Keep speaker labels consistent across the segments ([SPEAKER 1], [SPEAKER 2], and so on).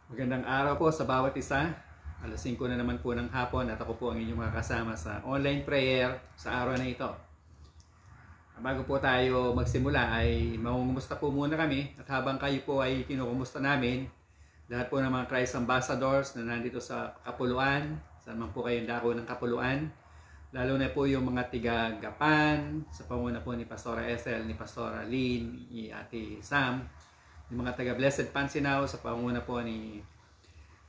[SPEAKER 1] Magandang araw po sa bawat isa. Alas 5 na naman po ng hapon at ako po ang inyong mga kasama sa online prayer sa araw na ito. Bago po tayo magsimula ay mangungumusta po muna kami at habang kayo po ay kinukumusta namin, lahat po ng mga Christ Ambassadors na nandito sa Kapuluan, saan man po kayong dako ng Kapuluan, lalo na po yung mga tiga-Gapan, sa pamumuno po ni Pastora Ethel, ni Pastora Lynn, ni Ate Sam, yung mga taga-Blessed Pansinaw, sa pamumuno po ni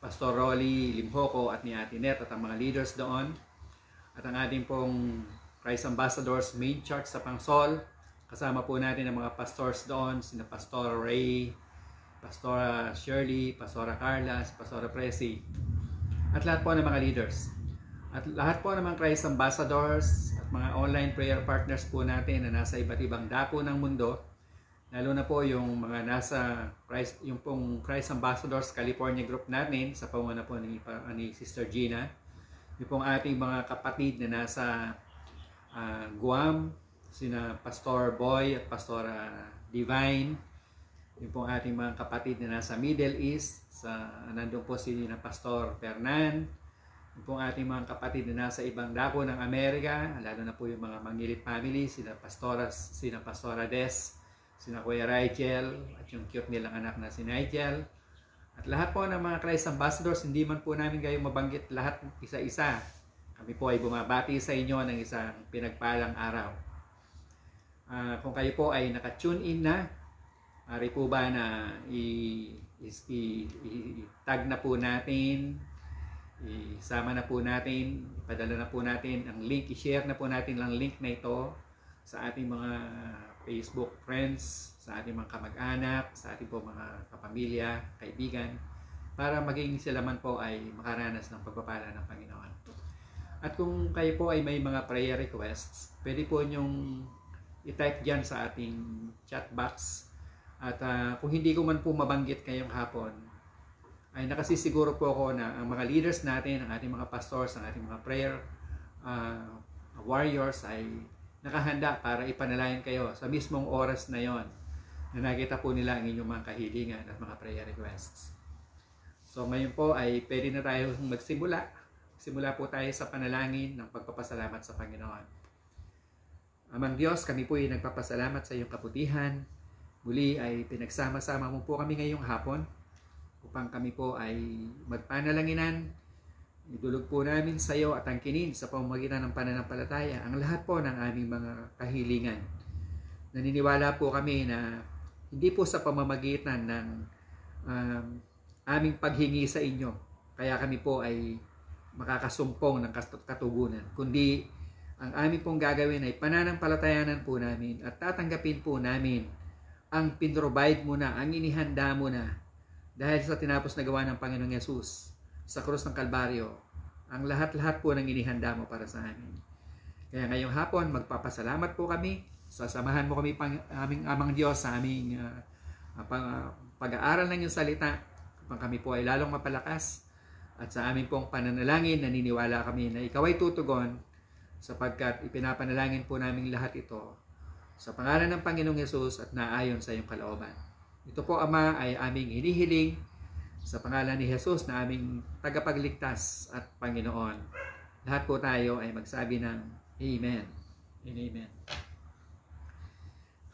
[SPEAKER 1] Pastor Rolly Limhoco at ni Ate Net at ang mga leaders doon. At ang ating pong Christ Ambassadors main church sa Pangsol. Kasama po natin ang mga pastors doon, sina Pastor Ray, Pastora Shirley, Pastora Carla, Pastora Presi, at lahat po ng mga leaders. At lahat po ng mga Christ Ambassadors at mga online prayer partners po natin na nasa iba't ibang dako ng mundo, lalo na po yung mga nasa Christ, yung pong Christ Ambassadors California group natin sa pamumuno po ni Sister Gina, yung pong ating mga kapatid na nasa Guam, sina Pastor Boy at Pastora Divine, yung pong ating mga kapatid na nasa Middle East, nandun po si Pastor Fernan, yung pong ating mga kapatid na nasa ibang dako ng Amerika, lalo na po yung mga Mangilit family, sina Pastora Des, sina Kuya Rigel, at yung cute nilang anak na si Nigel. At lahat po ng mga Christ Ambassadors, hindi man po namin kayo mabanggit lahat isa-isa. Kami po ay bumabati sa inyo ng isang pinagpalang araw. Kung kayo po ay naka-tune in na, ari po ba na i-tag na po natin, isama na po natin, ipadala na po natin ang link, i-share na po natin ang link na ito sa ating mga Facebook friends, sa ating mga kamag-anak, sa ating po mga kapamilya, kaibigan, para maging sila man po ay makaranas ng pagpapala ng Panginoon. At kung kayo po ay may mga prayer requests, pwede po nyong i-type dyan sa ating chat box. At kung hindi ko man po mabanggit kayong hapon, ay nakasisiguro po ako na ang mga leaders natin, ang ating mga pastors, ang ating mga prayer warriors ay nakahanda para ipanalangin kayo sa mismong oras na yon na nakita po nila ang inyong mga kahilingan at mga prayer requests. So ngayon po ay pwede na tayo magsimula. Simula po tayo sa panalangin ng pagpapasalamat sa Panginoon. Amang Diyos, kami po ay nagpapasalamat sa iyong kabutihan. Muli ay pinagsama-sama mo po kami ngayong hapon upang kami po ay magpanalanginan. Idulog po namin sa iyo at angkinin sa pamamagitan ng pananampalataya ang lahat po ng aming mga kahilingan. Naniniwala po kami na hindi po sa pamamagitan ng aming paghingi sa inyo, kaya kami po ay makakasumpong ng katugunan, kundi ang aming pong gagawin ay pananampalatayanan po namin at tatanggapin po namin ang pinrovide mo na, ang inihanda mo na dahil sa tinapos na gawa ng Panginoong Yesus sa krus ng Kalbaryo, ang lahat-lahat po ng inihanda mo para sa amin. Kaya ngayong hapon, magpapasalamat po kami. Sasamahan mo kami, aming Amang Diyos, sa aming pag-aaral ng iyong salita, upang kami po ay lalong mapalakas. At sa aming pong pananalangin, naniniwala kami na ikaw ay tutugon, sapagkat ipinapanalangin po namin lahat ito sa pangalan ng Panginoong Yesus at naayon sa iyong kalooban. Ito po, Ama, ay aming hinihiling sa pangalan ni Jesus na aming tagapagligtas at Panginoon. Lahat po tayo ay magsabi ng Amen and Amen.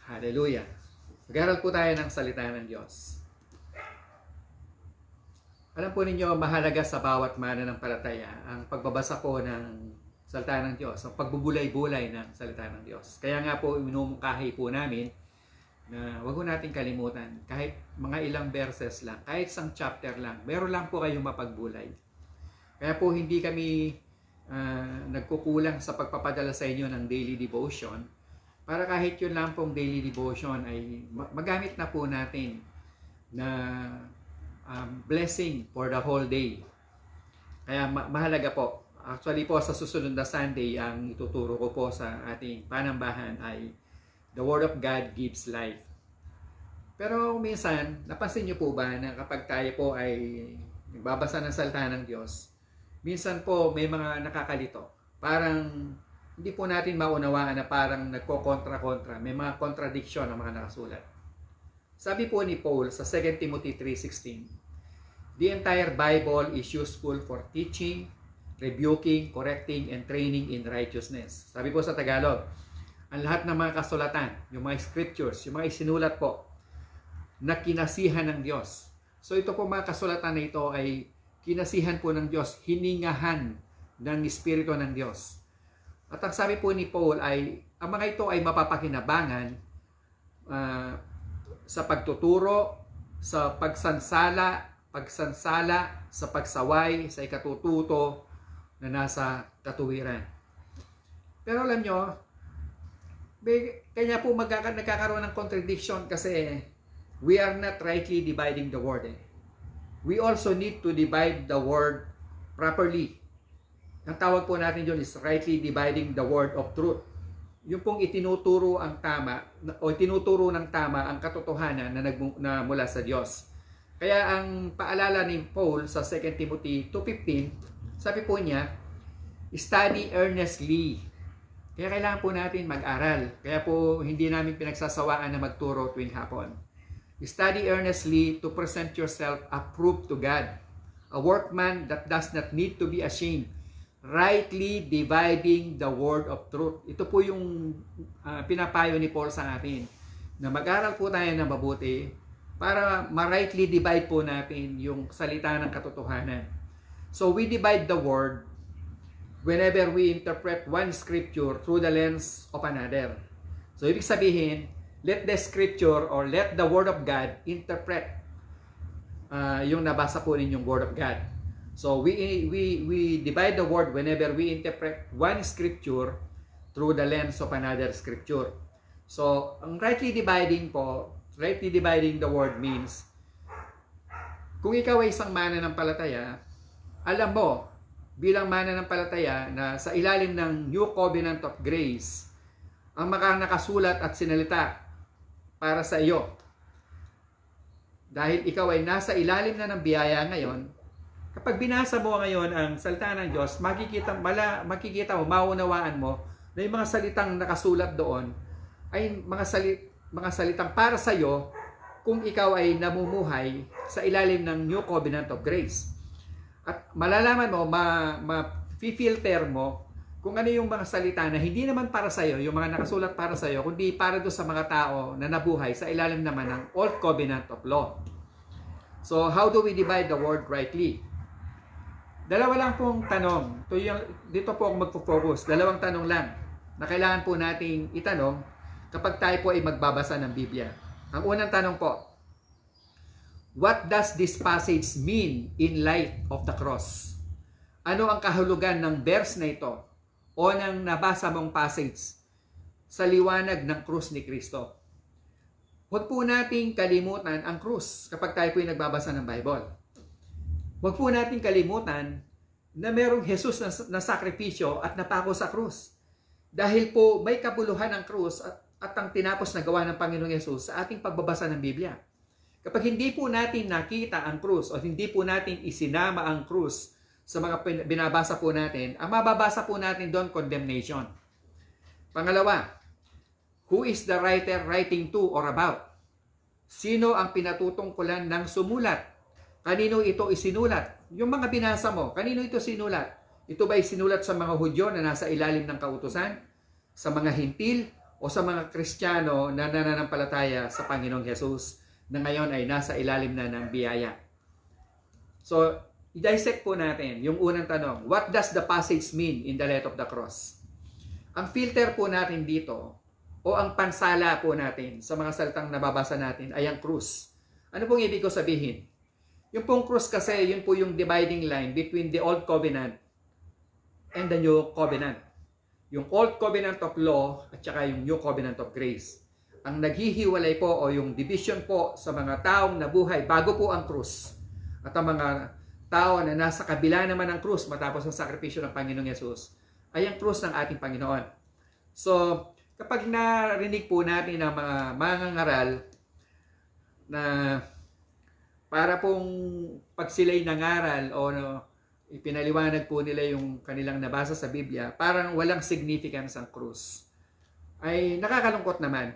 [SPEAKER 1] Hallelujah. Mag-aral po tayo ng salita ng Diyos. Alam po ninyo, mahalaga sa bawat mananampalataya ang pagbabasa po ng salita ng Diyos, ang pagbubulay-bulay ng salita ng Diyos. Kaya nga po, minumungkahi po namin na wag po natin kalimutan, kahit mga ilang verses lang, kahit isang chapter lang, meron lang po kayong mapagbulay. Kaya po hindi kami nagkukulang sa pagpapadala sa inyo ng daily devotion, para kahit yun lang pong daily devotion ay magamit na po natin na blessing for the whole day. Kaya mahalaga po. Actually po, sa susunod na Sunday, ang ituturo ko po sa ating panambahan ay The Word of God Gives Life. Pero minsan, napansin niyo po ba na kapag tayo po ay nagbabasa ng salita ng Diyos, minsan po may mga nakakalito. Parang hindi po natin maunawaan na parang nagko-kontra-kontra. May mga contradiction ang mga nakasulat. Sabi po ni Paul sa 2 Timothy 3:16, The entire Bible is useful for teaching, rebuking, correcting, and training in righteousness. Sabi po sa Tagalog, ang lahat ng mga kasulatan, yung mga scriptures, yung mga isinulat po, na kinasihan ng Diyos. So ito po mga kasulatan na ito ay kinasihan po ng Diyos, hiningahan ng Espiritu ng Diyos. At ang sabi po ni Paul ay, ang mga ito ay mapapakinabangan sa pagtuturo, sa pagsansala, sa pagsaway, sa ikatututo na nasa katuwiran. Pero alam nyo, kanya po nagkakaroon ng contradiction kasi we are not rightly dividing the word. We also need to divide the word properly. Ang tawag po natin doon is rightly dividing the word of truth. Yung pong itinuturo ang tama o itinuturo ng tama ang katotohanan na mula sa Diyos. Kaya ang paalala ni Paul sa 2 Timothy 2:15, sabi po niya, study earnestly. Kaya kailangan po natin mag-aral. Kaya po hindi namin pinagsasawaan na magturo tuwing hapon. Study earnestly to present yourself approved to God, a workman that does not need to be ashamed, rightly dividing the word of truth. Ito po yung pinapayo ni Paul sa atin, na mag-aral po tayo ng mabuti para ma-rightly divide po natin yung salita ng katotohanan. So we divide the word whenever we interpret one scripture through the lens of another. So ibig sabihin, let the scripture or let the word of God interpret yung nabasa po ninyong word of God. So we divide the word whenever we interpret one scripture through the lens of another scripture. So ang rightly dividing the word means, kung ikaw ay isang mananampalataya, alam mo bilang mananampalataya na sa ilalim ng New Covenant of Grace, ang nakasulat at sinalita para sa iyo. Dahil ikaw ay nasa ilalim na ng biyaya ngayon, kapag binasa mo ngayon ang salita ng Diyos, makikita mo, maunawaan mo na yung mga salitang nakasulat doon ay mga salitang para sa iyo kung ikaw ay namumuhay sa ilalim ng New Covenant of Grace. At malalaman mo, ma-filter mo kung ano yung mga salita na hindi naman para sa iyo, yung mga nakasulat para sa iyo, kundi para doon sa mga tao na nabuhay sa ilalim naman ng Old Covenant of Law. So, how do we divide the word rightly? Dalawa lang pong tanong. Dito po ako magpo-focus. Dalawang tanong lang na kailangan po nating itanong kapag tayo po ay magbabasa ng Biblia. Ang unang tanong po, what does this passage mean in light of the cross? Ano ang kahulugan ng verse na ito o ng nabasa mong passage sa liwanag ng krus ni Kristo? Huwag po nating kalimutan ang krus kapag tayo po ay nagbabasa ng Bible. Huwag po nating kalimutan na merong Jesus na sakripisyo at napako sa krus. Dahil po may kabuluhan ang krus at ang tinapos na gawa ng Panginoong Jesus sa ating pagbabasa ng Biblia. Kapag hindi po natin nakita ang krus o hindi po natin isinama ang krus sa mga binabasa po natin, ang mababasa po natin doon, condemnation. Pangalawa, who is the writer writing to or about? Sino ang pinatutungkulan ng sumulat? Kanino ito isinulat? Yung mga binasa mo, kanino ito sinulat? Ito ba isinulat sa mga Hudyo na nasa ilalim ng kautusan? Sa mga Hintil? O sa mga Kristiyano na nananampalataya sa Panginoong Jesus na ngayon ay nasa ilalim na ng biyaya? So, i-dissect po natin yung unang tanong. What does the passage mean in the light of the cross? Ang filter po natin dito o ang pansala po natin sa mga salitang nababasa natin ay ang krus. Ano pong ibig ko sabihin? Yung pong krus kasi, yun po yung dividing line between the Old Covenant and the New Covenant. Yung Old Covenant of Law at saka yung New Covenant of Grace. Ang naghihiwalay po o yung division po sa mga taong nabuhay bago po ang krus at ang mga tao na nasa kabila naman ng krus matapos ang sakripisyo ng Panginoong Yesus ay ang krus ng ating Panginoon. So, kapag narinig po natin ng mga mangangaral na para pong pag sila'y nangaral o ipinaliwanag po nila yung kanilang nabasa sa Biblia, parang walang significance ang krus, ay nakakalungkot naman.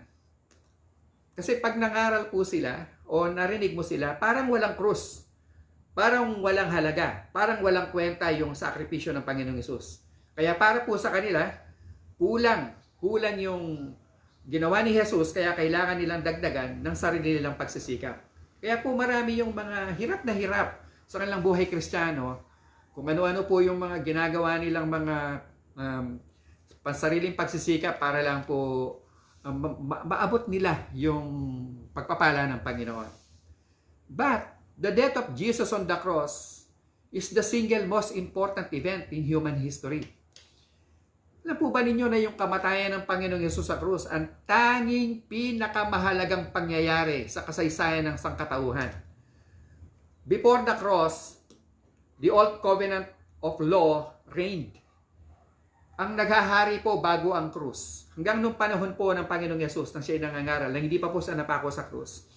[SPEAKER 1] Kasi pag nangaral po sila o narinig mo sila, parang walang krus. parang walang halaga, parang walang kwenta yung sakripisyo ng Panginoong Hesus. Kaya para po sa kanila, kulang yung ginawa ni Jesus, kaya kailangan nilang dagdagan ng sarili nilang pagsisikap. Kaya po marami yung mga hirap na hirap sa kanilang buhay Kristiyano, kung ano-ano po yung mga ginagawa nilang mga pansariling pagsisikap para lang po maabot nila yung pagpapala ng Panginoon. But the death of Jesus on the cross is the single most important event in human history. Alam po ba ninyo na yung kamatayan ng Panginoong Hesus sa krus ang tanging pinakamahalagang pangyayari sa kasaysayan ng sangkatauhan? Before the cross, the old covenant of law reigned. Ang naghahari po bago ang krus. Hanggang nung panahon po ng Panginoong Hesus nang siya ay nangangaral, na hindi pa po siya napako sa krus,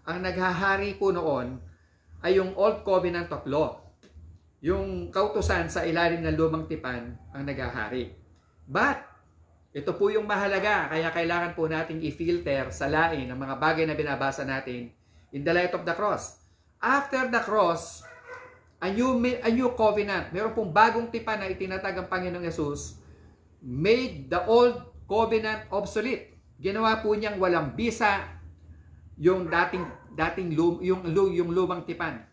[SPEAKER 1] ang naghahari po noon ay yung old covenant of law. Yung kautusan sa ilalim ng lumang tipan ang naghahari. But, ito po yung mahalaga, kaya kailangan po nating i-filter sa lain ang mga bagay na binabasa natin in the light of the cross. After the cross, a new covenant, meron pong bagong tipan na itinatag ang Panginoong Hesus, made the old covenant obsolete. Ginawa po niyang walang bisa yung yung lumang tipan.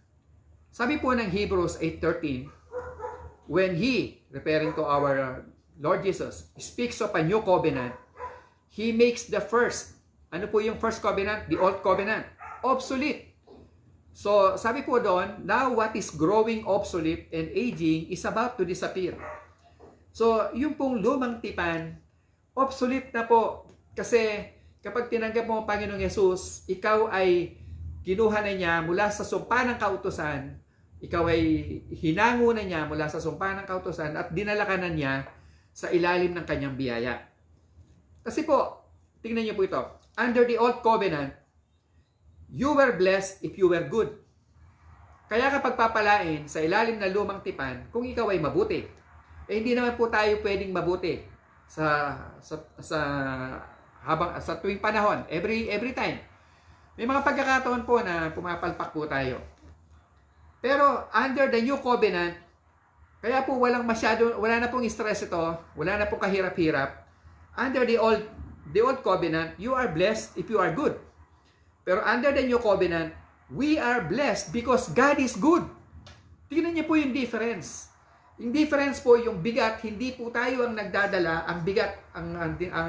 [SPEAKER 1] Sabi po ng Hebrews 8:13, when He, referring to our Lord Jesus, speaks of a new covenant, He makes the first, ano po yung first covenant? The old covenant, obsolete. So, sabi po doon, now what is growing obsolete and aging is about to disappear. So, yung pong lumang tipan, obsolete na po. Kasi, kapag tinanggap mo ang Panginoong Hesus, ikaw ay kinuha na niya mula sa sumpa ng kautusan, ikaw ay hinango na niya mula sa sumpa ng kautusan at dinala ka na niya sa ilalim ng kanyang biyaya. Kasi po, tingnan niyo po ito. Under the old covenant, you were blessed if you were good. Kaya kapag papalain sa ilalim ng lumang tipan, kung ikaw ay mabuti, hindi naman po tayo pwedeng mabuti sa tuwing panahon, every time. May mga pagkakataon po na pumapalpak po tayo. Pero under the new covenant, kaya po wala na pong stress ito, wala na pong kahirap-hirap. Under the old covenant, you are blessed if you are good. Pero under the new covenant, we are blessed because God is good. Tingnan niyo po yung difference. Yung difference po, yung bigat, hindi po tayo ang nagdadala, ang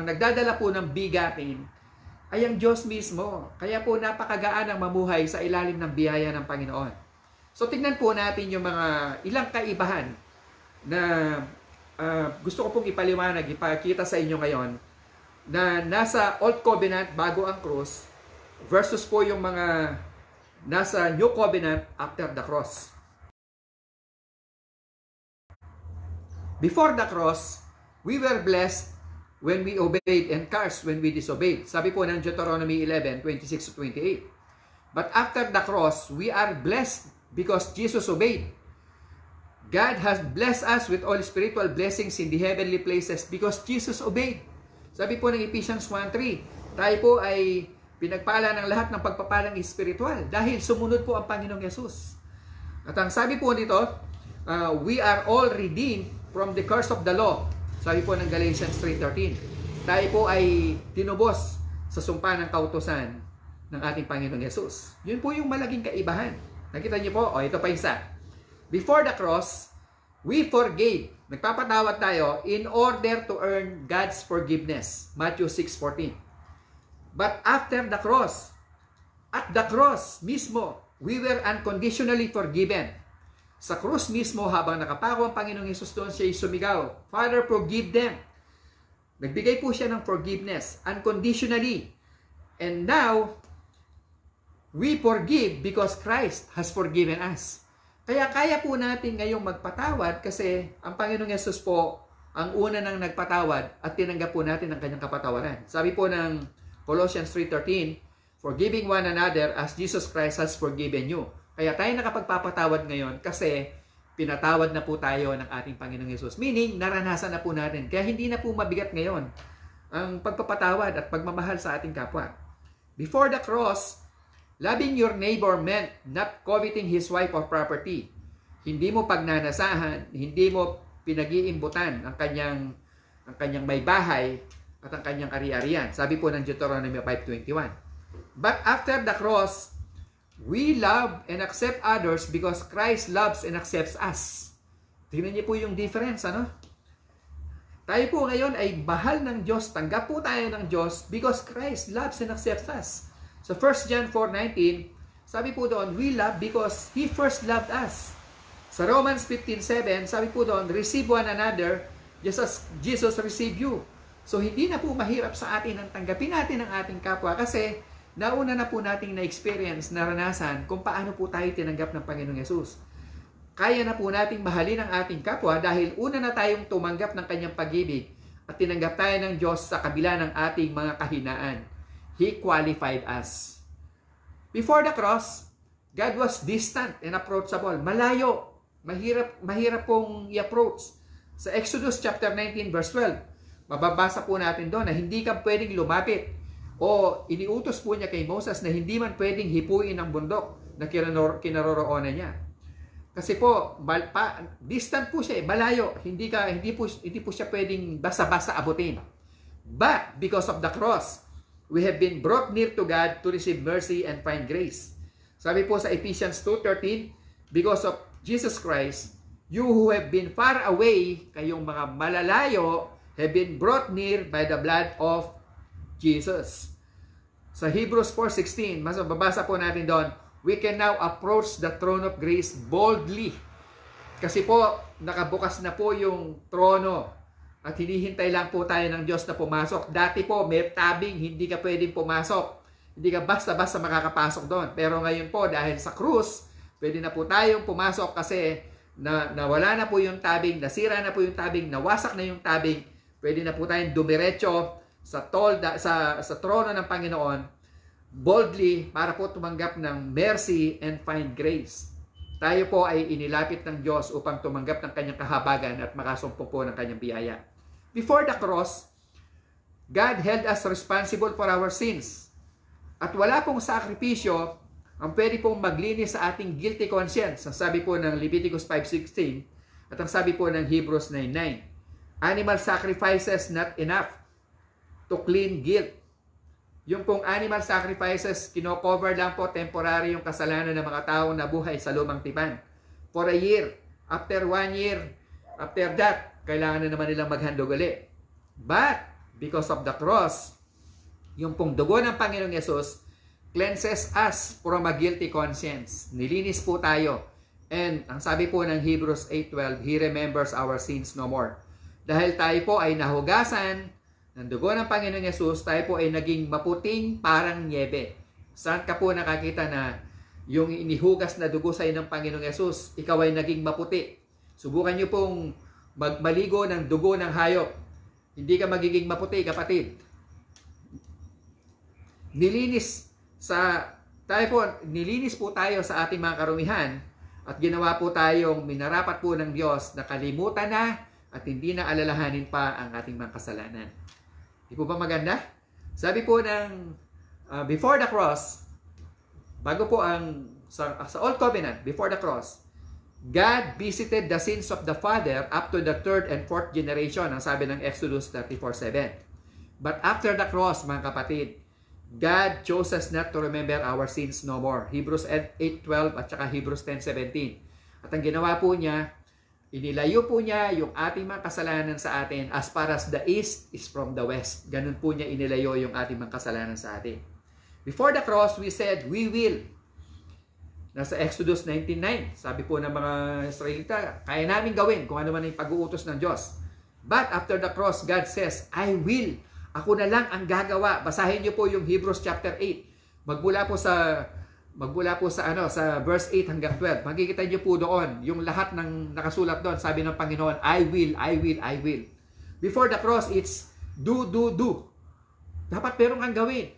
[SPEAKER 1] nagdadala po ng bigatin ay ang Diyos mismo. Kaya po napakagaan ang mamuhay sa ilalim ng biyaya ng Panginoon. So tingnan po natin yung mga ilang kaibahan na gusto ko pong ipaliwanag, ipakita sa inyo ngayon na nasa Old Covenant bago ang cross versus po yung mga nasa New Covenant after the cross. Before the cross, we were blessed when we obeyed and cursed when we disobeyed. Sabi po ng Deuteronomy 11:26-28. But after the cross, we are blessed because Jesus obeyed. God has blessed us with all spiritual blessings in the heavenly places because Jesus obeyed. Sabi po ng Ephesians 1:3, tayo po ay pinagpala ng lahat ng pagpapalang espiritual dahil sumunod po ang Panginoong Hesus. At ang sabi po nito, we are all redeemed from the curse of the law. Sabi po ng Galatians 3:13, tayo po ay tinubos sa sumpa ng kautusan ng ating Panginoong Hesus. Yun po yung malaking kaibahan. Nakita niyo po, ito pa isa. Before the cross, we forgave. Nagpapatawad tayo in order to earn God's forgiveness. Matthew 6:14. But after the cross, at the cross mismo, we were unconditionally forgiven. Sa krus mismo, habang nakapako ang Panginoong Hesus doon, siya ay sumigaw, Father, forgive them. Nagbigay po siya ng forgiveness, unconditionally. And now, we forgive because Christ has forgiven us. Kaya po natin ngayong magpatawad kasi ang Panginoong Hesus po ang una nang nagpatawad at tinanggap po natin ang kanyang kapatawaran. Sabi po ng Colossians 3:13, forgiving one another as Jesus Christ has forgiven you. Kaya tayo nakapagpapatawad ngayon kasi pinatawad na po tayo ng ating Panginoong Hesus. Meaning, naranasan na po natin. Kaya hindi na po mabigat ngayon ang pagpapatawad at pagmamahal sa ating kapwa. Before the cross, Loving your neighbor meant not coveting his wife or property. Hindi mo pagnanasahan, hindi mo pinag-iimbutan ang kanyang may bahay at ang kanyang ari-arian. Sabi po ng Deuteronomy 5:21. But after the cross, we love and accept others because Christ loves and accepts us. Tingnan niyo po yung difference, ano? Tayo po ngayon ay bahal ng Diyos, tanggap po tayo ng Diyos because Christ loves and accepts us. So 1 John 4:19, sabi po doon, we love because He first loved us. Sa Romans 15:7, sabi po doon, receive one another just as Jesus received you. So hindi na po mahirap sa atin ang tanggapin natin ang ating kapwa kasi nauna na po nating na-experience, naranasan kung paano po tayo tinanggap ng Panginoong Yesus. Kaya na po nating mahalin ang ating kapwa dahil una na tayong tumanggap ng kanyang pag-ibig at tinanggap tayo ng Diyos sa kabila ng ating mga kahinaan. He qualified us. Before the cross, God was distant and approachable. Malayo. Mahirap pong i-approach. Sa Exodus chapter 19 verse 12, mababasa po natin doon na hindi ka pwedeng lumapit o iniutos po niya kay Moses na hindi man pwedeng hipuin ang bundok na kinaroroonan niya. Kasi po, distant po siya, malayo. Hindi po siya pwedeng basta-basta abutin. But because of the cross, we have been brought near to God to receive mercy and find grace. Sabi po sa Ephesians 2:13, because of Jesus Christ, you who have been far away, kayong mga malalayo, have been brought near by the blood of Jesus. Sa Hebrews 4:16, mas mababasa po natin doon, we can now approach the throne of grace boldly. Kasi po, nakabukas na po yung trono. At hinihintay lang po tayo ng Diyos na pumasok. Dati po, may tabing, hindi ka pwedeng pumasok. Hindi ka basta-basta makakapasok doon. Pero ngayon po, dahil sa krus, pwede na po tayong pumasok kasi nawala na po yung tabing, nasira na po yung tabing, nawasak na yung tabing. Pwede na po tayong dumiretso sa trono ng Panginoon boldly para po tumanggap ng mercy and find grace. Tayo po ay inilapit ng Diyos upang tumanggap ng kanyang kahabagan at makasumpo po ng kanyang biyaya. Before the cross, God held us responsible for our sins. At wala pong sakripisyo ang pwede pong maglinis sa ating guilty conscience. Ang sabi po ng Leviticus 5:16 at ang sabi po ng Hebrews 9:9. Animal sacrifices not enough to clean guilt. Yung pong animal sacrifices, kino-cover lang po temporary yung kasalanan ng mga taong nabuhay sa lumang tipan. For a year, after 1 year, after that, kailangan na naman nilang maghandog ulit. But, because of the cross, yung pong dugo ng Panginoong Yesus cleanses us from a guilty conscience. Nilinis po tayo. And, ang sabi po ng Hebrews 8:12, He remembers our sins no more. Dahil tayo po ay nahugasan ng dugo ng Panginoong Yesus, tayo po ay naging maputing parang niebe. Saan ka po nakakita na yung inihugas na dugo sa inyo ng Panginoong Yesus, ikaw ay naging maputi? Subukan nyo pong magmaligo ng dugo ng hayop. Hindi ka magiging maputi, kapatid. Nilinis po tayo sa ating mga karumihan at ginawa po tayong minarapat po ng Diyos na kalimutan na at hindi na alalahanin pa ang ating mga kasalanan. Di po ba maganda? Sabi po ng before the cross, bago po sa Old Covenant, before the cross, God visited the sins of the father up to the 3rd and 4th generation, ang sabi ng Exodus 34:7. But after the cross, mga kapatid, God chose us not to remember our sins no more. Hebrews 8:12 at saka Hebrews 10:17. At ang ginawa po niya, inilayo po niya yung ating mga kasalanan sa atin as far as the east is from the west. Ganun po niya inilayo yung ating mga kasalanan sa atin. Before the cross, we said, we will. Nasa Exodus 19:9, sabi po ng mga Israelita, kaya namin gawin kung ano man yung pag-uutos ng Diyos. But after the cross, God says, I will. Ako na lang ang gagawa. Basahin niyo po yung Hebrews chapter 8. Magmula po sa verse 8 hanggang 12. Makikita niyo po doon yung lahat ng nakasulat doon. Sabi ng Panginoon, I will, I will, I will. Before the cross, it's do. Dapat meron kang gawin.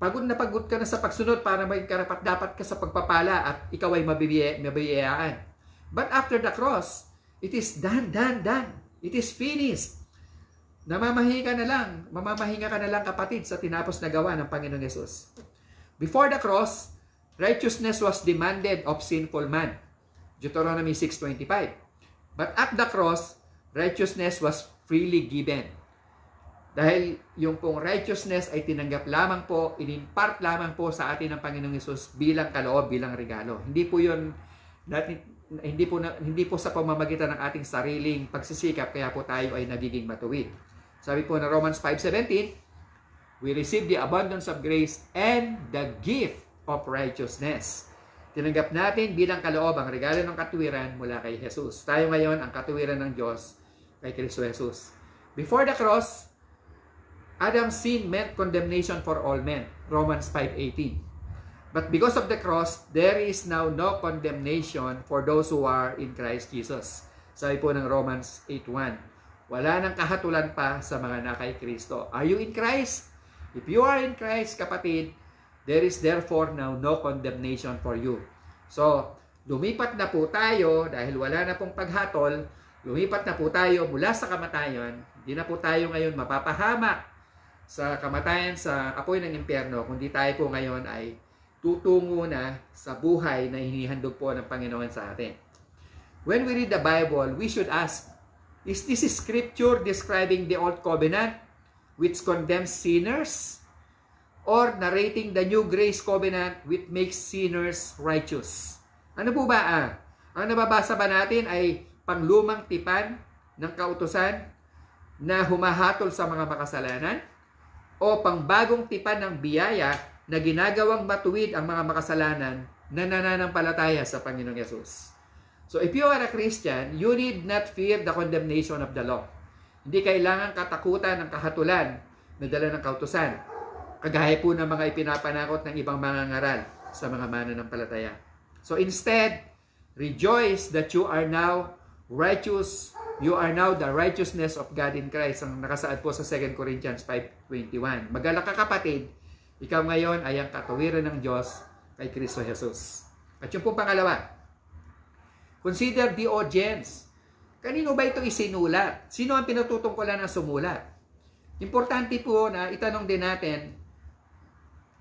[SPEAKER 1] Pagod na pagod ka na sa pagsunod para may karapat-dapat ka sa pagpapala at ikaw ay mabibiyayaan. But after the cross, it is done. It is finished. Mamamahinga ka na lang kapatid sa tinapos na gawa ng Panginoong Yesus. Before the cross, Righteousness was demanded of sinful man. Deuteronomy 6:25. But at the cross, righteousness was freely given. Dahil yung pong righteousness ay tinanggap lamang po, inimpart lamang po sa atin ng Panginoong Hesus bilang kaloob, bilang regalo. Hindi po yun, hindi po sa pamamagitan ng ating sariling pagsisikap, kaya po tayo ay nagiging matuwid. Sabi po na Romans 5:17, we receive the abundance of grace and the gift of righteousness. Tinanggap natin bilang kaloob ang regalo ng katuwiran mula kay Jesus. Tayo ngayon ang katuwiran ng Diyos kay Kristo Jesus. Before the cross, Adam's sin meant condemnation for all men. Romans 5:18. But because of the cross, there is now no condemnation for those who are in Christ Jesus. Sabi po ng Romans 8:1. Wala nang kahatulan pa sa mga nakay Kristo. Are you in Christ? If you are in Christ, kapatid, there is therefore now no condemnation for you. So, lumipat na po tayo dahil wala na pong paghatol. Lumipat na po tayo mula sa kamatayan. Hindi na po tayo ngayon mapapahamak sa kamatayan sa apoy ng impyerno, kundi tayo po ngayon ay tutungo na sa buhay na hinihandog po ng Panginoon sa atin. When we read the Bible, we should ask, is this scripture describing the old covenant which condemns sinners, or narrating the new grace covenant which makes sinners righteous? Ano po ba? Ang nababasa ba natin ay panglumang tipan ng kautusan na humahatol sa mga makasalanan, o pangbagong tipan ng biyaya na ginagawang matuwid ang mga makasalanan na nananampalataya sa Panginoong Yesus? So if you are a Christian, you need not fear the condemnation of the law. Hindi kailangan katakutan ng kahatulan na dala ng kautusan, kagaya po ng mga ipinapanakot ng ibang mga ngaral sa mga mananampalataya. So instead, rejoice that you are now righteous. You are now the righteousness of God in Christ. Ang nakasaad po sa 2 Corinthians 5:21. Magalak ka kapatid, ikaw ngayon ay ang katuwiran ng Diyos kay Kristo Jesus. At yung pong pangalawa, consider the audience. Kanino ba ito isinulat? Sino ang pinatutungkulan ng sumulat? Importante po na itanong din natin,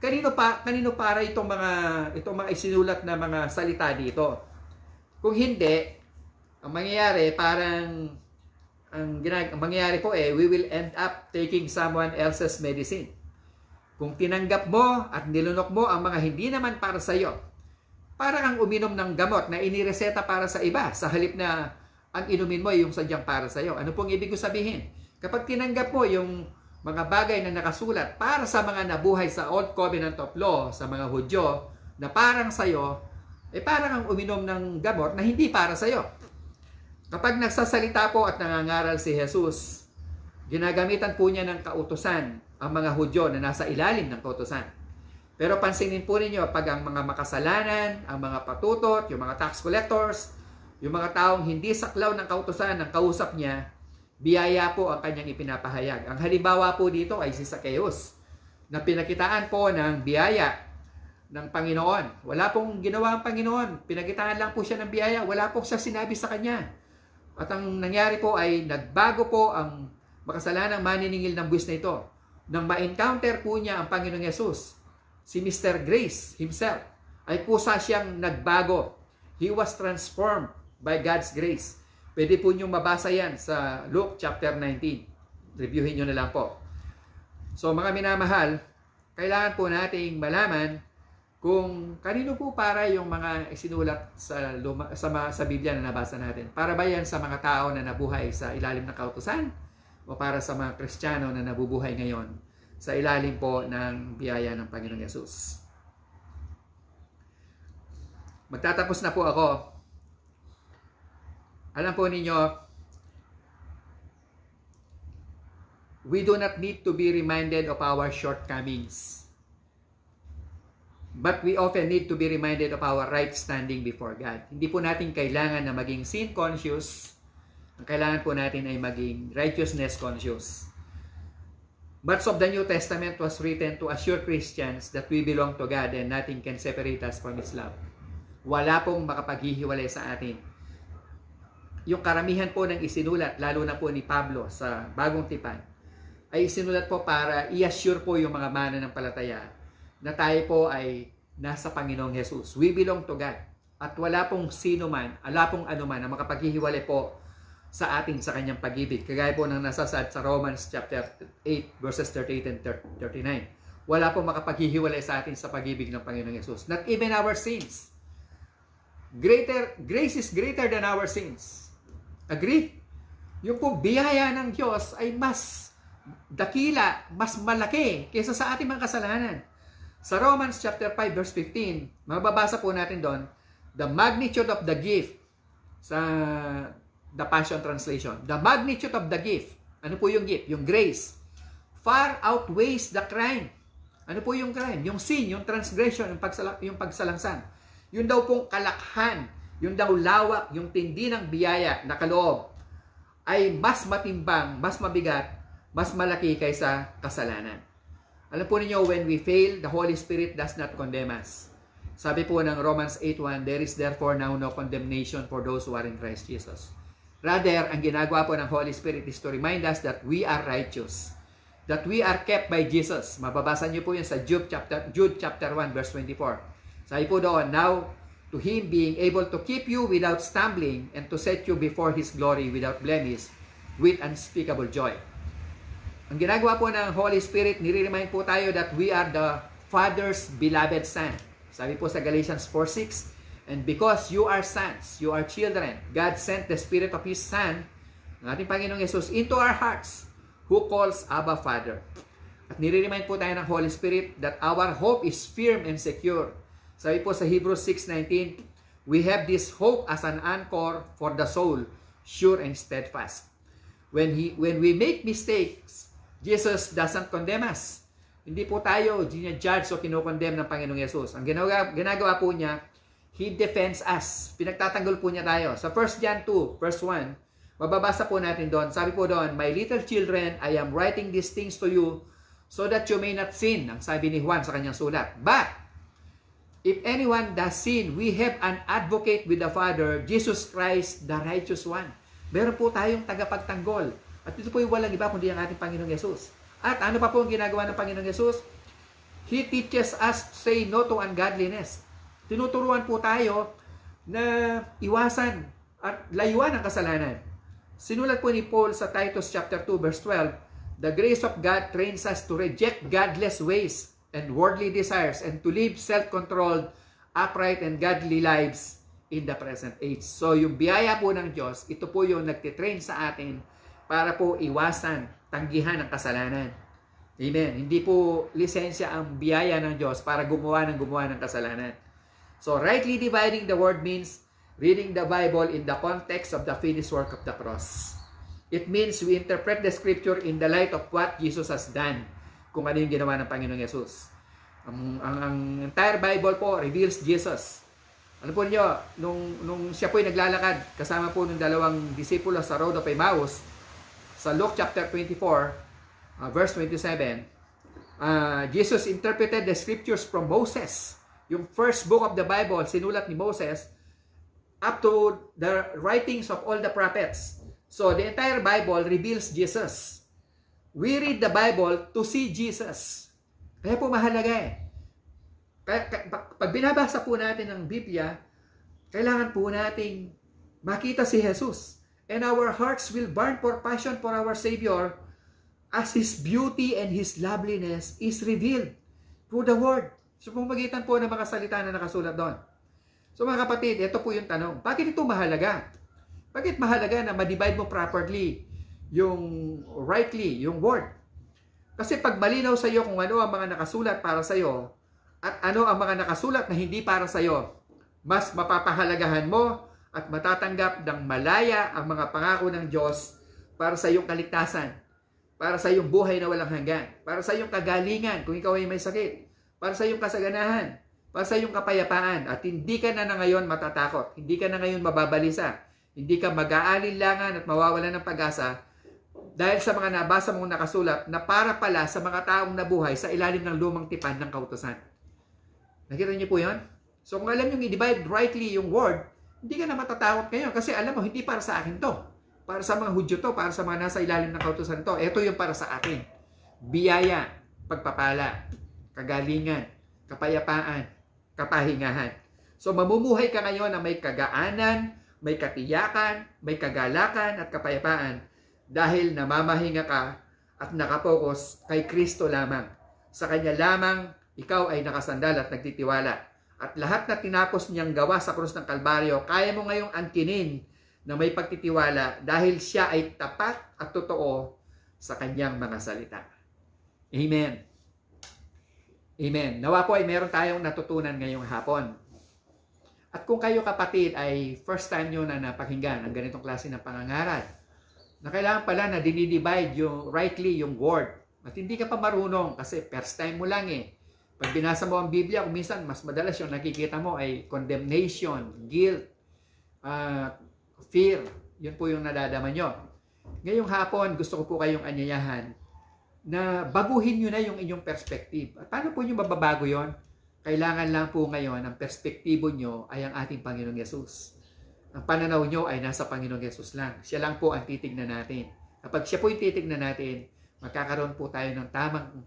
[SPEAKER 1] kanino para itong mga isinulat na mga salita dito? Kung hindi, ang mangyayari mangyayari po we will end up taking someone else's medicine. Kung tinanggap mo at nilunok mo ang mga hindi naman para sa iyo, para kang uminom ng gamot na inireseta para sa iba, sa halip na ang inumin mo yung sadyang para sa iyo. Ano pong ibig ko sabihin? Kapag tinanggap mo yung mga bagay na nakasulat para sa mga nabuhay sa Old Covenant of Law, sa mga Hudyo, na parang sa iyo, parang ang uminom ng gamot na hindi para sa iyo. Kapag nagsasalita po at nangangaral si Jesus, ginagamitan po niya ng kautusan ang mga Hudyo na nasa ilalim ng kautusan. Pero pansinin po ninyo, pag ang mga makasalanan, ang mga patutot, yung mga tax collectors, yung mga taong hindi saklaw ng kautusan ng kausap niya, biyaya po ang kanyang ipinapahayag. Ang halimbawa po dito ay si Zacchaeus, na pinakitaan po ng biyaya ng Panginoon. Wala pong ginawa ang Panginoon. Pinakitaan lang po siya ng biyaya. Wala pong siya sinabi sa kanya. At ang nangyari po ay nagbago po ang makasalanang maniningil ng buwis na ito. Nang ma-encounter po niya ang Panginoong Yesus, si Mr. Grace himself, ay kusa siyang nagbago. He was transformed by God's grace. Pwede po niyong mabasa yan sa Luke chapter 19. Reviewin nyo na lang po. So mga minamahal, kailangan po nating malaman kung kanino po para yung mga isinulat sa Biblia na nabasa natin. Para ba yan sa mga tao na nabuhay sa ilalim ng kautusan? O para sa mga Kristiyano na nabubuhay ngayon sa ilalim po ng biyaya ng Panginoong Yesus? Magtatapos na po ako. Alam po ninyo, we do not need to be reminded of our shortcomings. But we often need to be reminded of our right standing before God. Hindi po natin kailangan na maging sin conscious. Ang kailangan po natin ay maging righteousness conscious. Much of the New Testament was written to assure Christians that we belong to God and nothing can separate us from His love. Wala pong makapaghihiwalay sa atin. Yung karamihan po ng isinulat, lalo na po ni Pablo sa Bagong Tipan, ay isinulat po para i-assure po yung mga mananampalataya na tayo po ay nasa Panginoong Jesus. We belong to God. At wala pong sino man, wala pong ano man na makapaghihiwalay po sa atin sa kanyang pag-ibig. Kagaya po ng nasasaad sa Romans chapter 8 verses 38 and 39. Wala pong makapaghihiwalay sa atin sa pag-ibig ng Panginoong Jesus. Not even our sins. Grace is greater than our sins. Agree? Yung pong biyaya ng Diyos ay mas dakila, mas malaki kaysa sa ating mga kasalanan. Sa Romans chapter 5 verse 15, mababasa po natin doon, the magnitude of the gift sa the Passion Translation. The magnitude of the gift. Ano po yung gift? Yung grace. Far outweighs the crime. Ano po yung crime? Yung sin, yung transgression, yung pagsalangsan. Yun daw pong kalakhan, yun daw lawak, yung tindi ng biyaya na kaloob ay mas matimbang, mas mabigat, mas malaki kaysa kasalanan. Alam po ninyo, when we fail, the Holy Spirit does not condemn us. Sabi po ng Romans 8:1, there is therefore now no condemnation for those who are in Christ Jesus. Rather, ang ginagawa po ng Holy Spirit is to remind us that we are righteous, that we are kept by Jesus. Mababasa niyo po yun sa Jude chapter 1 verse 24. Sabi po doon, now to Him being able to keep you without stumbling and to set you before His glory without blemish with unspeakable joy. Ang ginagawa po ng Holy Spirit, nire-remind po tayo that we are the Father's beloved Son. Sabi po sa Galatians 4:6, and because you are sons, you are children, God sent the Spirit of His Son, ang ating Panginoong Jesus, into our hearts, who calls Abba Father. At nire-remind po tayo ng Holy Spirit that our hope is firm and secure. Sabi po sa Hebrews 6:19, we have this hope as an anchor for the soul, sure and steadfast. When we make mistakes, Jesus doesn't condemn us. Hindi po tayo ginajudge o kinokondemn ng Panginoong Yesus. Ang ginagawa po niya, He defends us. Pinagtatanggol po niya tayo. Sa 1 John 2, verse 1, mababasa po natin doon. Sabi po doon, my little children, I am writing these things to you so that you may not sin. Ang sabi ni Juan sa kanyang sulat. But, if anyone does sin, we have an advocate with the Father, Jesus Christ, the righteous one. Meron po tayong tagapagtanggol. At ito po yung walang iba kundi ang ating Panginoong Yesus. At ano pa po ang ginagawa ng Panginoong Yesus? He teaches us to say no to ungodliness. Tinuturuan po tayo na iwasan at layuan ang kasalanan. Sinulat po ni Paul sa Titus chapter 2 verse 12, the grace of God trains us to reject godless ways and worldly desires and to live self-controlled, upright and godly lives in the present age. So yung biyaya po ng Diyos, ito po yung nagtitrain sa atin para po iwasan, tanggihan ang kasalanan. Amen. Hindi po lisensya ang biyaya ng Diyos para gumawa ng kasalanan. So rightly dividing the word means reading the Bible in the context of the finished work of the cross. It means we interpret the scripture in the light of what Jesus has done, kung ano yung ginawa ng Panginoong Yesus. Ang entire Bible po reveals Jesus. Ano po niyo, nung siya po ay naglalakad, kasama po ng dalawang disipulo sa Road of Emmaus, sa Luke chapter 24, verse 27, Jesus interpreted the scriptures from Moses. Yung first book of the Bible, sinulat ni Moses, up to the writings of all the prophets. So, the entire Bible reveals Jesus. We read the Bible to see Jesus. Kaya po mahalaga eh. Pag binabasa po natin ang Biblia, kailangan po nating makita si Jesus. And our hearts will burn for passion for our Savior as His beauty and His loveliness is revealed through the Word. So, pumagitan po ng mga salita na nakasulat doon. So, mga kapatid, ito po yung tanong. Bakit ito mahalaga? Bakit mahalaga na ma-divide mo properly yung rightly, yung Word? Kasi pag malinaw sa iyo kung ano ang mga nakasulat para sa iyo at ano ang mga nakasulat na hindi para sa iyo, mas mapapahalagahan mo at matatanggap ng malaya ang mga pangako ng Diyos para sa iyong kaligtasan, para sa iyong buhay na walang hanggan, para sa iyong kagalingan kung ikaw ay may sakit, para sa iyong kasaganahan, para sa iyong kapayapaan, at hindi ka na ngayon matatakot, hindi ka na ngayon mababalisa, hindi ka mag-aalinlangan at mawawalan ng pag-asa dahil sa mga nabasa mong nakasulat na para pala sa mga taong nabuhay sa ilalim ng lumang tipan ng kautusan. Nakita niyo po yun? So kung alam nyo i-divide rightly yung word, hindi ka na matatakot ngayon kasi alam mo, hindi para sa akin to. Para sa mga Hudyo to, para sa mga nasa ilalim ng kautusan to. Ito yung para sa akin. Biyaya, pagpapala, kagalingan, kapayapaan, kapahingahan. So mamumuhay ka ngayon na may kagaanan, may katiyakan, may kagalakan at kapayapaan dahil namamahinga ka at nakapokus kay Kristo lamang. Sa Kanya lamang ikaw ay nakasandal at nagtitiwala. At lahat na tinapos niyang gawa sa krus ng Kalbaryo, kaya mo ngayong angkinin na may pagtitiwala dahil siya ay tapat at totoo sa kanyang mga salita. Amen. Amen. Nawa po ay meron tayong natutunan ngayong hapon. At kung kayo kapatid ay first time nyo na napakinggan ang ganitong klase ng pangangaral, na kailangan pala na dinidivide yung rightly yung word. At hindi ka pa marunong kasi first time mo lang eh. Pag binasa mo ang Biblia, kung minsan mas madalas yung nakikita mo ay condemnation, guilt, fear. Yun po yung nadadama nyo. Ngayong hapon, gusto ko po kayong anyayahan na baguhin nyo na yung inyong perspective. At paano po nyo mababago yon? Kailangan lang po ngayon, ang perspektibo nyo ay ang ating Panginoong Yesus. Ang pananaw nyo ay nasa Panginoong Yesus lang. Siya lang po ang titignan natin. Kapag siya po yung titignan natin, magkakaroon po tayo ng tamang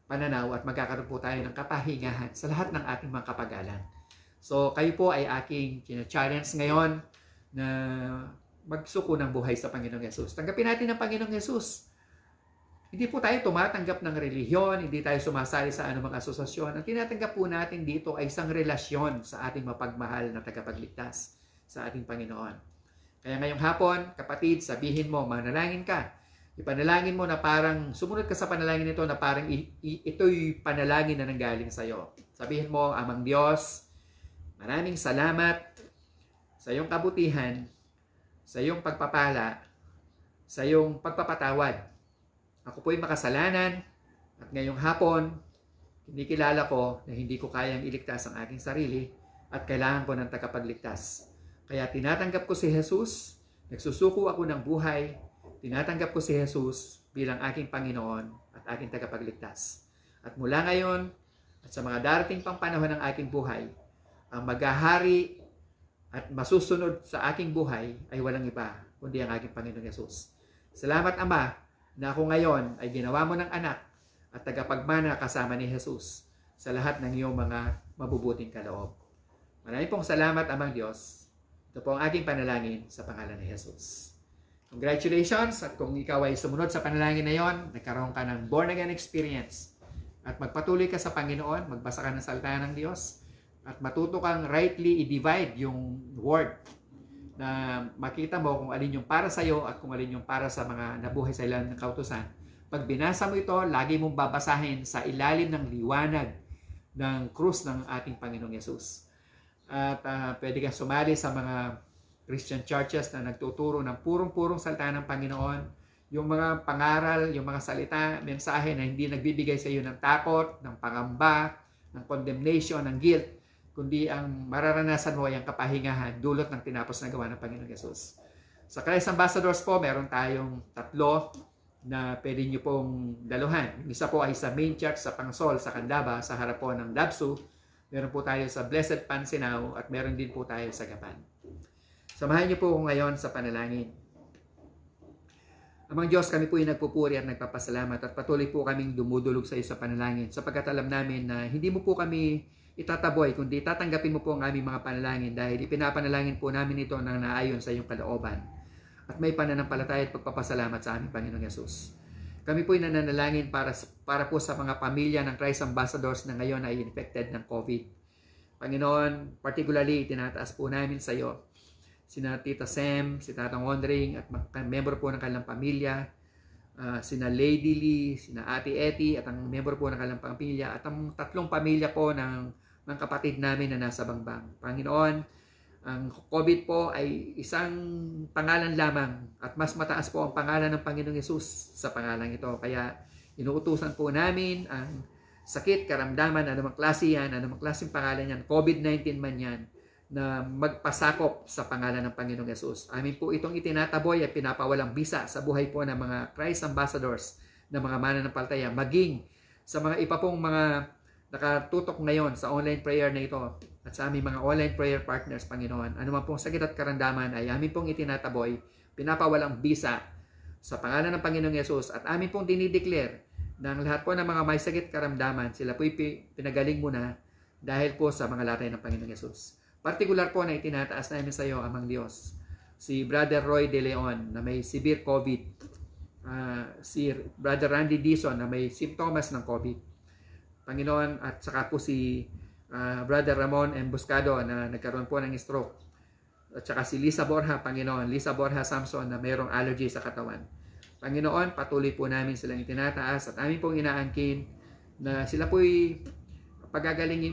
[SPEAKER 1] pananaw at magkakaroon po tayo ng kapahingahan sa lahat ng ating mga kapag-alan. So, kayo po ay aking challenge ngayon na magsuko ng buhay sa Panginoong Yesus. Tanggapin natin ang Panginoong Yesus. Hindi po tayo tumatanggap ng relihiyon, hindi tayo sumasali sa anumang asosasyon. Ang tinatanggap po natin dito ay isang relasyon sa ating mapagmahal na tagapagligtas sa ating Panginoon. Kaya ngayong hapon, kapatid, sabihin mo, manalangin ka. Ipanalangin mo na parang, sumunod ka sa panalangin nito na parang ito'y panalangin na nanggaling sa iyo. Sabihin mo, Amang Diyos, maraming salamat sa iyong kabutihan, sa iyong pagpapala, sa iyong pagpapatawad. Ako po'y makasalanan at ngayong hapon, kinikilala ko na hindi ko kayang iligtas ang aking sarili at kailangan ko ng tagapagligtas. Kaya tinatanggap ko si Jesus, nagsusuko ako ng buhay, tinatanggap ko si Jesus bilang aking Panginoon at aking tagapagligtas. At mula ngayon at sa mga darating pang panahon ng aking buhay, ang maghahari at masusunod sa aking buhay ay walang iba kundi ang aking Panginoong Jesus. Salamat Ama na ako ngayon ay ginawa mo ng anak at tagapagmana kasama ni Jesus sa lahat ng iyong mga mabubuting kaloob. Maraming pong salamat Amang Diyos. Ito po ang aking panalangin sa pangalan ni Jesus. Congratulations at kung ikaw ay sumunod sa panalangin na yon, nagkaroon ka ng born again experience at magpatuloy ka sa Panginoon, magbasa ka ng salita ng Diyos at matuto kang rightly i-divide yung word na makita mo kung alin yung para sa iyo at kung alin yung para sa mga nabuhay sa ilang ng kautusan. Pag binasa mo ito, lagi mong babasahin sa ilalim ng liwanag ng krus ng ating Panginoong Yesus. At pwede kang sumali sa mga Christian churches na nagtuturo ng purong-purong salita ng Panginoon, yung mga pangaral, yung mga salita, mensahe na hindi nagbibigay sa iyo ng takot, ng pangamba, ng condemnation, ng guilt, kundi ang mararanasan mo ay ang kapahingahan dulot ng tinapos na gawa ng Panginoong Yesus. Sa Christ Ambassadors po, meron tayong 3 na pwede nyo pong daluhan. Yung isa po ay sa main church sa Pangsol, sa Candaba, sa harap po ng Dabsu. Meron po tayo sa Blessed Pansinao at meron din po tayo sa Gapan. Samahan niyo po ako ngayon sa panalangin. Amang Diyos, kami po ay nagpupuri at nagpapasalamat at patuloy po kaming dumudulog sa iyo sa panalangin sapagkat alam namin na hindi mo po kami itataboy kundi tatanggapin mo po ang aming mga panalangin dahil ipinapanalangin po namin ito na naayon sa iyong kalooban at may pananampalataya at pagpapasalamat sa aming Panginoong Yesus. Kami po ay nananalangin para po sa mga pamilya ng Christ Ambassadors na ngayon ay infected ng COVID. Panginoon, particularly tinataas po namin sa iyo sina Tita Sam, si Tatang Wondering at member po ng kanilang pamilya, sina Lady Lee, sina Ate Eti at ang member po ng kanilang pamilya at ang 3 pamilya po ng kapatid namin na nasa Bangbang. Panginoon, ang COVID po ay isang pangalan lamang at mas mataas po ang pangalan ng Panginoong Yesus sa pangalan ito. Kaya inuutusan po namin ang sakit, karamdaman, anumang klase yan, anumang klaseng pangalan yan, COVID-19 man yan, na magpasakop sa pangalan ng Panginoong Yesus. Amin po itong itinataboy at pinapawalang bisa sa buhay po ng mga Christ Ambassadors na mga mananampalataya, maging sa mga iba pong mga nakatutok ngayon sa online prayer na ito at sa aming mga online prayer partners, Panginoon. Anuman pong sakit at karamdaman ay amin pong itinataboy, pinapawalang bisa sa pangalan ng Panginoong Yesus at amin pong dinideclare na ang lahat po ng mga may sakit karamdaman, sila po'y pinagaling mo na dahil po sa mga latay ng Panginoong Yesus. Partikular po na itinataas namin sa iyo, Amang Diyos, si Brother Roy De Leon na may severe COVID, si Brother Randy Dizon na may simptomas ng COVID, Panginoon, at saka po si Brother Ramon Embuscado na nagkaroon po ng stroke, at saka si Lisa Borja, Panginoon, Lisa Borja Samson na mayroong allergy sa katawan. Panginoon, patuloy po namin silang itinataas at amin pong inaangkin na sila po'y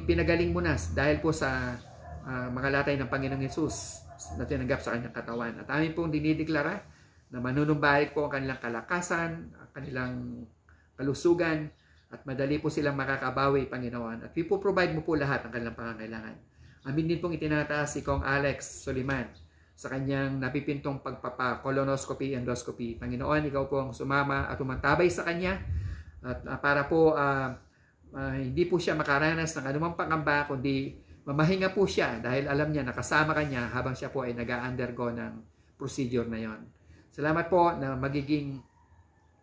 [SPEAKER 1] pinagaling mo na dahil po sa mga latay ng Panginoong Yesus na tinanggap sa kanyang katawan. At amin pong dinideklara na manunumbalik po ang kanilang kalakasan, ang kanilang kalusugan, at madali po silang makakabawi, Panginoon. At provide mo po lahat ng kanilang pangangailangan. Amin din pong itinataas si Kong Alex Soliman sa kanyang napipintong pagpapa-colonoscopy, endoscopy. Panginoon, ikaw po ang sumama at umantabay sa kanya at para po hindi po siya makaranas ng anumang pangamba, kundi mamahinga po siya dahil alam niya nakasama kanya habang siya po ay nag-undergo ng procedure na yon. Salamat po na magiging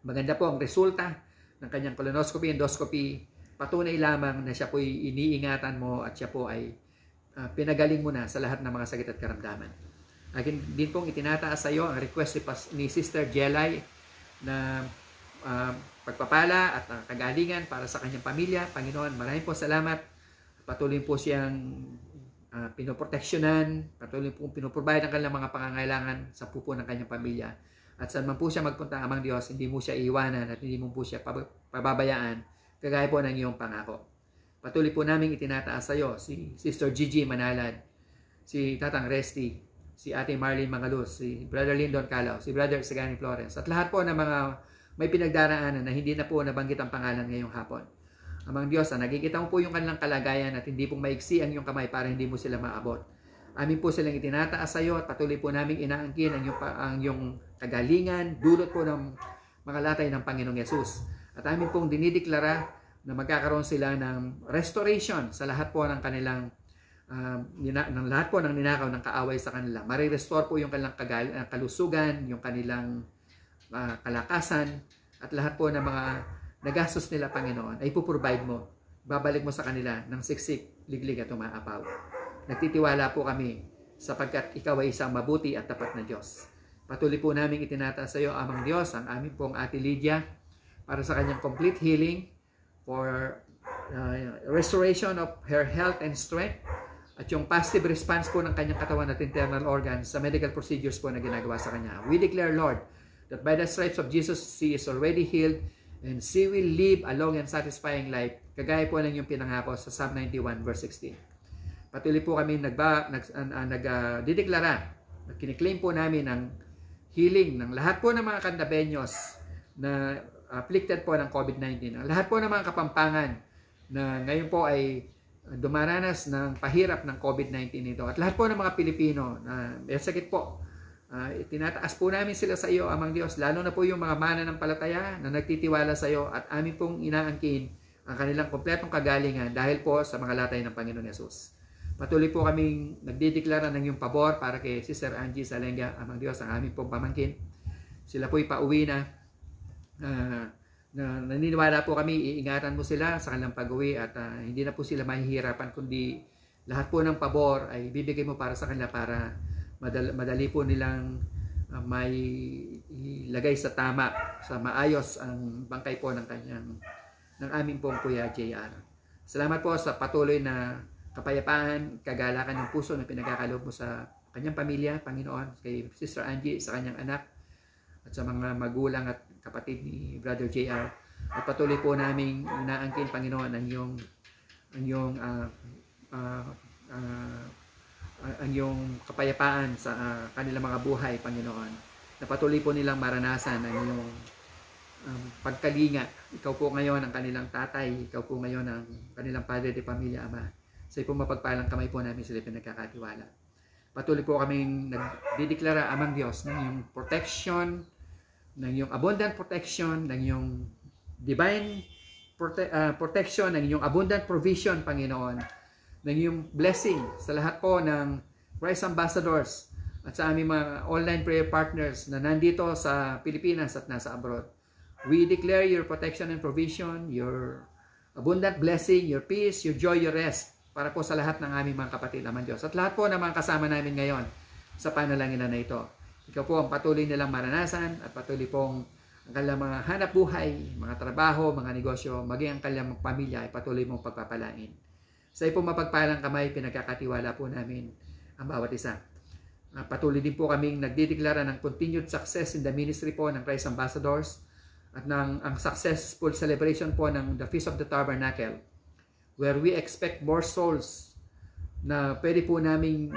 [SPEAKER 1] maganda po ang resulta ng kanyang colonoscopy, endoscopy. Patunay lamang na siya po ay iniingatan mo at siya po ay pinagaling mo na sa lahat ng mga sakit at karamdaman. Akin din pong itinataas sa iyo ang request ni Sister Jelay na pagpapala at kagalingan para sa kanyang pamilya. Panginoon, maraming po salamat. Patuloy po siyang pinoproteksyonan, patuloy po pinoprovide ang kanilang mga pangangailangan sa pupo ng kanyang pamilya. At saan man po siya magpunta, Amang Diyos, hindi mo siya iiwanan at hindi mo po siya pababayaan, kagaya po ng iyong pangako. Patuloy po namin itinataas sa iyo si Sister Gigi Manalad, si Tatang Resty, si Ate Marlene Mangaluz, si Brother Lindon Calao, si Brother Sagani Flores, at lahat po ng mga may pinagdaraanan na hindi na po nabanggit ang pangalan ngayong hapon. Amang Diyos, nakikita mo po yung kanilang kalagayan at hindi pong maiksi ang iyong kamay para hindi mo sila maabot. Amin po silang itinataas sa iyo at patuloy po namin inaangkin ang iyong kagalingan, dulot po ng mga latay ng Panginoong Yesus. At amin pong dinideklara na magkakaroon sila ng restoration sa lahat po ng kanilang ng lahat po ng ninakaw ng kaaway sa kanila. Marirestore po yung kanilang kalusugan, yung kanilang kalakasan, at lahat po ng mga nagastos nila, Panginoon, ay puprovide mo. Babalik mo sa kanila ng siksik, liglig at umaapaw. Nagtitiwala po kami sapagkat ikaw ay isang mabuti at tapat na Diyos. Patuloy po namin itinataas sa iyo, Amang Diyos, ang aming pong Ate Lydia para sa kanyang complete healing, for restoration of her health and strength, at yung positive response po ng kanyang katawan at internal organs sa medical procedures po na ginagawa sa kanya. We declare, Lord, that by the stripes of Jesus, she is already healed and she will live a long and satisfying life, kagaya po ng yung pinangako sa Psalm 91 verse 16. Patuloy po kami nagdideklara at kiniklaim po namin ang healing ng lahat po ng mga kandabenyos na afflicted po ng COVID-19. Ang lahat po ng mga kapampangan na ngayon po ay dumaranas ng pahirap ng COVID-19 ito. At lahat po ng mga Pilipino na may sakit po, itinataas po namin sila sa iyo, Amang Diyos, lalo na po yung mga mananampalataya na nagtitiwala sa iyo at amin pong inaangkin ang kanilang kompletong kagalingan dahil po sa mga latay ng Panginoon Yesus. Patuloy po kaming nagdideklara ng iyong pabor para kay Sister Angie Salenga, Amang Diyos, ang aming pong pamangkin. Sila po'y pauwi na. Naniniwala po kami, iingatan mo sila sa kanilang pag-uwi at hindi na po sila mahihirapan, kundi lahat po ng pabor ay bibigay mo para sa kanila para madali po nilang may ilagay sa tama, sa maayos ang bangkay po ng aming pong Kuya JR. Salamat po sa patuloy na kapayapaan, kagalakan ng puso na pinagkakaloob mo sa kanyang pamilya, Panginoon, kay Sister Angie, sa kanyang anak, at sa mga magulang at kapatid ni Brother JR. At patuloy po naming inaangkin, Panginoon, ang iyong kapayapaan sa kanilang mga buhay, Panginoon. Na patuloy po nilang maranasan ang iyong pagkalinga. Ikaw po ngayon ang kanilang tatay, ikaw po ngayon ang kanilang padre de pamilya, Ama. Sa iyong mapagpalang kamay po namin sila pinagkakatiwala. Patuloy po kaming nagdideklara, Amang Diyos, ng iyong protection, ng iyong abundant protection, ng iyong divine protection, ng iyong abundant provision, Panginoon, ng iyong blessing sa lahat po ng Christ Ambassadors at sa aming mga online prayer partners na nandito sa Pilipinas at nasa abroad. We declare your protection and provision, your abundant blessing, your peace, your joy, your rest para po sa lahat ng aming mga kapatid naman Diyos. At lahat po ng mga kasama namin ngayon sa panalangin na ito. Ikaw po ang patuloy nilang maranasan at patuloy pong ang kanilang mga hanap buhay, mga trabaho, mga negosyo, maging ang kanilang pamilya ay patuloy mong pagpapalain. Sa iyong mapagpalang kamay, pinagkakatiwala po namin ang bawat isa. Patuloy din po kaming nagdideklara ng continued success in the ministry po ng Christ Ambassadors at ng ang successful celebration po ng the Feast of the Tabernacle, where we expect more souls na pwede po naming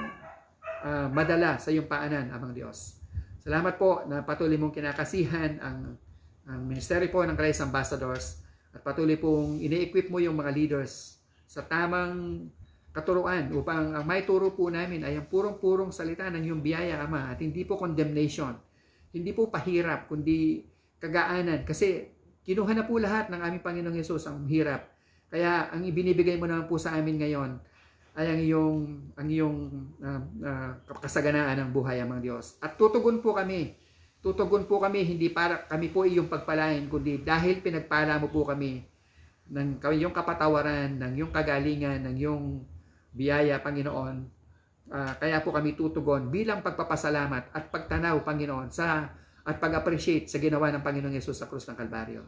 [SPEAKER 1] madala sa iyong paanan, Amang Diyos. Salamat po na patuloy mong kinakasihan ang ministeryo po ng Christ Ambassadors at patuloy pong ini-equip mo yung mga leaders sa tamang katuruan upang ang may turo po namin ay ang purong-purong salita ng iyong biyaya, Ama, at hindi po condemnation, hindi po pahirap, kundi kagaanan. Kasi kinuha na po lahat ng aming Panginoong Hesus ang hirap. Kaya ang ibinibigay mo naman po sa amin ngayon ay ang iyong kasaganaan ng buhay, Amang Diyos. At tutugon po kami. Tutugon po kami, hindi para kami po iyong pagpalain, kundi dahil pinagpala mo po kami ng iyong kapatawaran, ng iyong kagalingan, ng iyong biyaya, Panginoon. Kaya po kami tutugon bilang pagpapasalamat at pagtanaw, Panginoon, at pag-appreciate sa ginawa ng Panginoong Yesus sa krus ng Kalbaryo.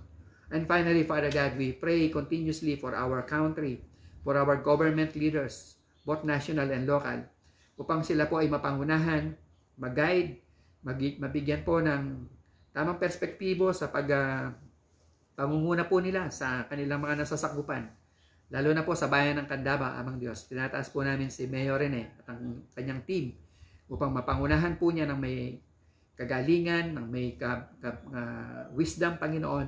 [SPEAKER 1] And finally, Father God, we pray continuously for our country, for our government leaders, both national and local, upang sila po ay mapangunahan, mag-guide, mabigyan po ng tamang perspektibo sa pangunguna po nila sa kanilang mga nasasakupan. Lalo na po sa bayan ng Candaba, Amang Diyos. Tinataas po namin si Mayor Rene at ang kanyang team upang mapangunahan po niya ng may kagalingan, ng may wisdom, Panginoon,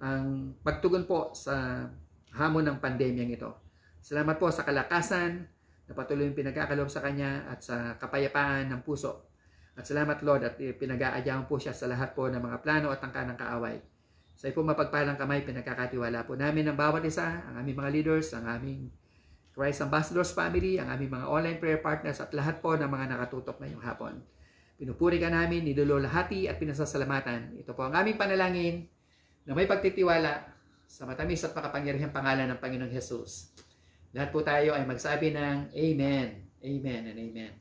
[SPEAKER 1] ang pagtugon po sa hamon ng pandemyang ito. Salamat po sa kalakasan na patuloy yung pinagkakaloob sa Kanya at sa kapayapaan ng puso. At salamat, Lord, at pinag-aadyahan po siya sa lahat po ng mga plano at tangka ng kaaway. Sa iyo po mapagpalang kamay, pinagkakatiwala po namin ang bawat isa, ang aming mga leaders, ang aming Christ Ambassadors family, ang aming mga online prayer partners at lahat po ng mga nakatutok ngayong hapon. Pinupuri ka namin, nilululahati at pinasasalamatan. Ito po ang aming panalangin na may pagtitiwala sa matamis at makapangyarihang pangalan ng Panginoong Hesus. Lahat po tayo ay magsabi ng Amen, Amen, and Amen.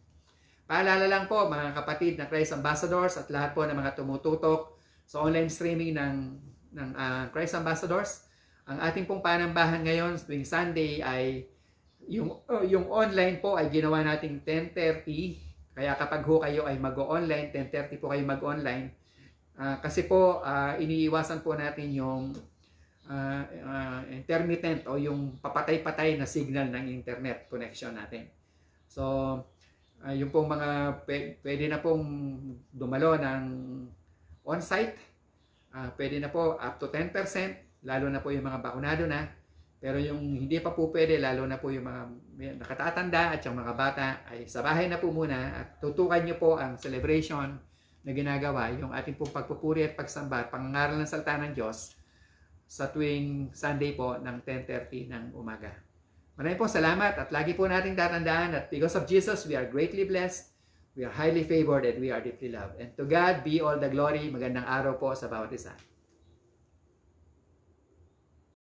[SPEAKER 1] Paalala lang po mga kapatid na Christ Ambassadors at lahat po ng mga tumututok sa online streaming ng Christ Ambassadors. Ang ating pong panambahan ngayon tuwing Sunday ay yung online po ay ginawa nating 10:30. Kaya kapag ho kayo ay mag-online, 10:30 po kayo mag-online. Kasi po iniiwasan po natin yung intermittent o yung papatay-patay na signal ng internet connection natin. So, yung pong mga pwede na pong dumalo ng on-site, pwede na po up to 10%, lalo na po yung mga bakunado na. Pero yung hindi pa po pwede, lalo na po yung mga nakatatanda at yung mga bata, ay sa bahay na po muna at tutukan nyo po ang celebration na ginagawa, yung ating pong pagpupuri at pagsamba at pangangaral ng salita ng Diyos sa tuwing Sunday po ng 10:30 ng umaga. Maraming po salamat at lagi po nating tatandaan that because of Jesus, we are greatly blessed, we are highly favored, and we are deeply loved. And to God be all the glory. Magandang araw po sa bawat isa.